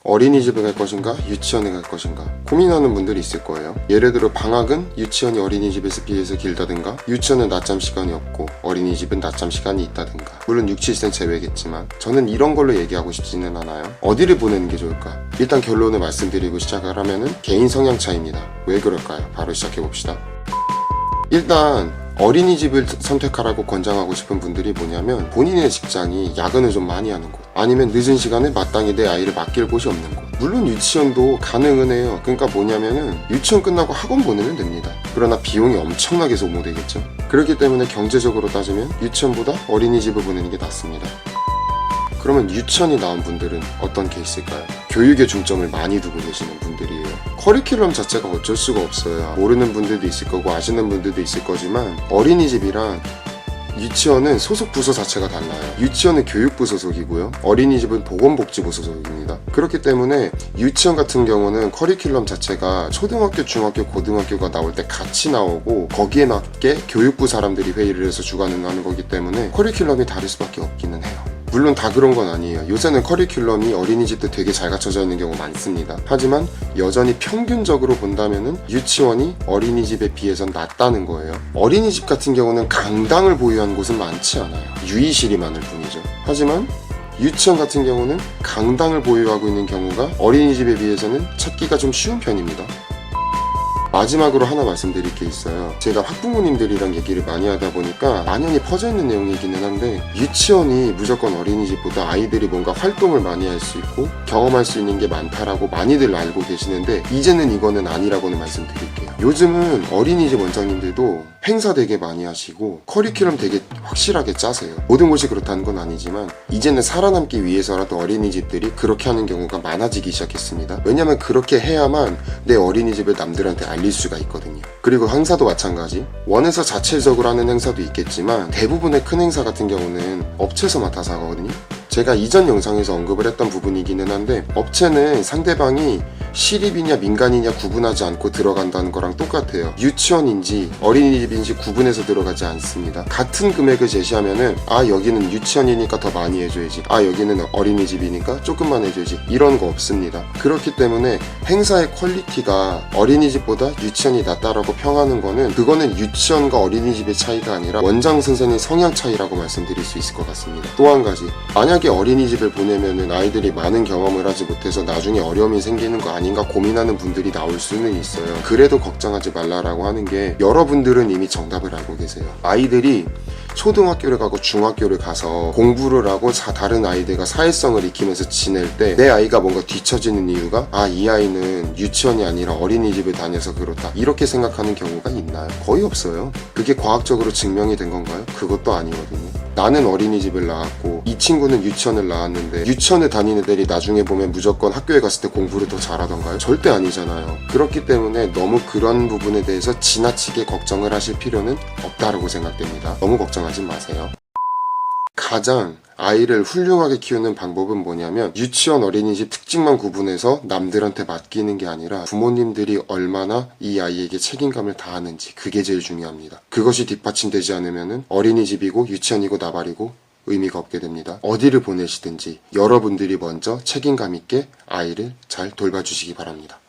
어린이집에 갈 것인가 유치원에 갈 것인가 고민하는 분들이 있을 거예요. 예를 들어 방학은 유치원이 어린이집에 비해서 길다든가, 유치원은 낮잠 시간이 없고 어린이집은 낮잠 시간이 있다든가. 물론 6, 7세 제외겠지만 저는 이런 걸로 얘기하고 싶지는 않아요. 어디를 보내는 게 좋을까? 일단 결론을 말씀드리고 시작을 하면은 개인 성향 차이입니다. 왜 그럴까요? 바로 시작해봅시다. 일단 어린이집을 선택하라고 권장하고 싶은 분들이 뭐냐면, 본인의 직장이 야근을 좀 많이 하는 곳, 아니면 늦은 시간에 마땅히 내 아이를 맡길 곳이 없는 곳. 물론 유치원도 가능은 해요. 그러니까 뭐냐면은 유치원 끝나고 학원 보내면 됩니다. 그러나 비용이 엄청나게 소모되겠죠. 그렇기 때문에 경제적으로 따지면 유치원보다 어린이집을 보내는 게 낫습니다. 그러면 유치원이 나온 분들은 어떤 케이스일까요? 교육에 중점을 많이 두고 계시는 분들이에요. 커리큘럼 자체가 어쩔 수가 없어요. 모르는 분들도 있을 거고 아시는 분들도 있을 거지만, 어린이집이랑 유치원은 소속 부서 자체가 달라요. 유치원은 교육부 소속이고요, 어린이집은 보건복지부 소속입니다. 그렇기 때문에 유치원 같은 경우는 커리큘럼 자체가 초등학교, 중학교, 고등학교가 나올 때 같이 나오고, 거기에 맞게 교육부 사람들이 회의를 해서 주관을 하는 거기 때문에 커리큘럼이 다를 수밖에 없기는 해요. 물론 다 그런 건 아니에요. 요새는 커리큘럼이 어린이집도 되게 잘 갖춰져 있는 경우 많습니다. 하지만 여전히 평균적으로 본다면은 유치원이 어린이집에 비해선 낫다는 거예요. 어린이집 같은 경우는 강당을 보유한 곳은 많지 않아요. 유의실이 많을 뿐이죠. 하지만 유치원 같은 경우는 강당을 보유하고 있는 경우가 어린이집에 비해서는 찾기가 좀 쉬운 편입니다. 마지막으로 하나 말씀드릴 게 있어요. 제가 학부모님들이랑 얘기를 많이 하다 보니까 만연히 퍼져있는 내용이기는 한데, 유치원이 무조건 어린이집보다 아이들이 뭔가 활동을 많이 할 수 있고 경험할 수 있는 게 많다라고 많이들 알고 계시는데, 이제는 이거는 아니라고는 말씀드릴게요. 요즘은 어린이집 원장님들도 행사 되게 많이 하시고 커리큘럼 되게 확실하게 짜세요. 모든 곳이 그렇다는 건 아니지만 이제는 살아남기 위해서라도 어린이집들이 그렇게 하는 경우가 많아지기 시작했습니다. 왜냐면 그렇게 해야만 내 어린이집을 남들한테 알릴 수가 있거든요. 그리고 행사도 마찬가지. 원에서 자체적으로 하는 행사도 있겠지만 대부분의 큰 행사 같은 경우는 업체에서 맡아서 하거든요. 제가 이전 영상에서 언급을 했던 부분이기는 한데, 업체는 상대방이 시립이냐 민간이냐 구분하지 않고 들어간다는 거랑 똑같아요. 유치원인지 어린이집인지 구분해서 들어가지 않습니다. 같은 금액을 제시하면은, 아 여기는 유치원이니까 더 많이 해줘야지, 아 여기는 어린이집이니까 조금만 해줘야지, 이런 거 없습니다. 그렇기 때문에 행사의 퀄리티가 어린이집보다 유치원이 낫다라고 평하는 거는, 그거는 유치원과 어린이집의 차이가 아니라 원장 선생님 성향 차이라고 말씀드릴 수 있을 것 같습니다. 또 한 가지, 만약에 어린이집을 보내면은 아이들이 많은 경험을 하지 못해서 나중에 어려움이 생기는 거 아닌가 고민하는 분들이 나올 수는 있어요. 그래도 걱정하지 말라라고 하는 게, 여러분들은 이미 정답을 알고 계세요. 아이들이 초등학교를 가고 중학교를 가서 공부를 하고 다른 아이들과 사회성을 익히면서 지낼 때 내 아이가 뭔가 뒤처지는 이유가, 아 이 아이는 유치원이 아니라 어린이집을 다녀서 그렇다, 이렇게 생각하는 경우가 있나요? 거의 없어요. 그게 과학적으로 증명이 된 건가요? 그것도 아니거든요. 나는 어린이집을 나왔고 이 친구는 유치원을 나왔는데, 유치원을 다니는 애들이 나중에 보면 무조건 학교에 갔을 때 공부를 더 잘하던가요? 절대 아니잖아요. 그렇기 때문에 너무 그런 부분에 대해서 지나치게 걱정을 하실 필요는 없다고 생각됩니다. 너무 걱정하지 마세요. 가장 아이를 훌륭하게 키우는 방법은 뭐냐면, 유치원, 어린이집 특징만 구분해서 남들한테 맡기는 게 아니라 부모님들이 얼마나 이 아이에게 책임감을 다하는지, 그게 제일 중요합니다. 그것이 뒷받침되지 않으면 어린이집이고 유치원이고 나발이고 의미가 없게 됩니다. 어디를 보내시든지 여러분들이 먼저 책임감 있게 아이를 잘 돌봐주시기 바랍니다.